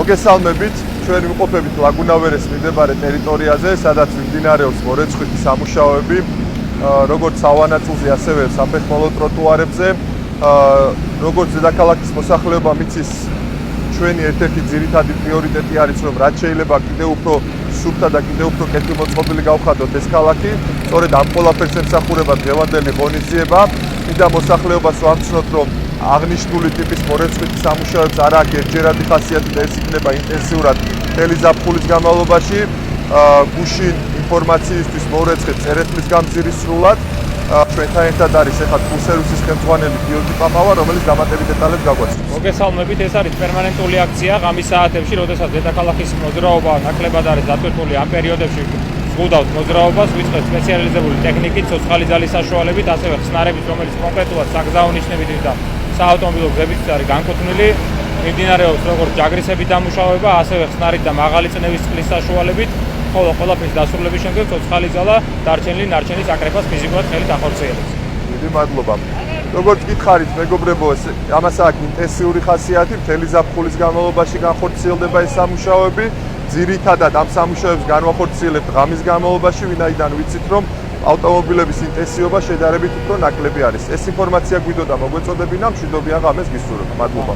მოგესალმებით, ჩვენ ვიმყოფებით ლაგუნავერეს მიმდებარე ტერიტორიაზე, სადაც მიმდინარეობს მორეწყვეტი სამუშაოები, როგორც სავანაწილზე, ასევე საფეხმავლო ტროტუარებზე. როგორც დედაქალაქის მოსახლეობა მიცის, ჩვენი ერთ-ერთი ძირითადი პრიორიტეტი არის, რომ რაც შეიძლება კიდევ უფრო სუფთა და კიდევ უფრო კეთილმოწყობილი გავხადოთ ეს ქალაქი. სწორედ ამ ყველაფერს ემსახურება დღევანდელი ღონისძიება. მინდა მოსახლეობას ვამცნოთ, რომ აღნიშნული ტიპის მორეწყვეტი სამუშაოებს არ აქვს ერთჯერადი ხასიათი და ეს იქნება ინტენსიურად მთელი ზაფხულის განმავლობაში. გუშინ ინფორმაციისთვის მორეწყვეტ წერეთლის გამზირის სრულად. ჩვენთან ერთად არის ახლა ფულსერვისის ხელმძღვანელი გიორგი პაპავა, რომელიც დამატებით დეტალებს გაგვაცნობს. მოგესალმებით, ეს არის პერმანენტული აქცია ღამის საათებში, როდესაც დედაქალაქის მოძრაობა ნაკლებად არის დატვირთული ამ პერიოდებში. გულდავთ მოძრაობას, ვიწყებთ სპეციალიზებული ტექნიკით, ცოცხალი ძალის საშუალებით, ასევე ხსნარებით, რომელიც კონკრეტულად საგზაო ნიშნებით და საავტომობილო გზებიც არის განკუთვნილი. მიმდინარეობს როგორც ჯაგრისების დამუშავება, ასევე ხსნარით და მაღალი წნევის წყლის საშუალებით, ხოლო ყველაფრის დასრულების შემდეგ ცოცხალი ძალა დარჩენილი ნარჩენის აკრეფას ფიზიკურად ხელით ახორციელებს. დიდი მადლობა. როგორც გითხარით, მეგობრებო, ამას აქვს ინტენსიური ხასიათი, მთელი ზაფხულის განმავლობაში განხორციელდება ეს სამუშაოები. ძირითადად ამ სამუშაოებს განვახორციელებთ ღამის განმავლობაში, ვინაიდან ვიცით, რომ ავტომობილების ინტენსივობა შედარებით უფრო ნაკლები არის. ეს ინფორმაცია გვიდოდა მოგვეწოდებინა, მშვიდობიან ღამეს გისურვებთ. მადლობა.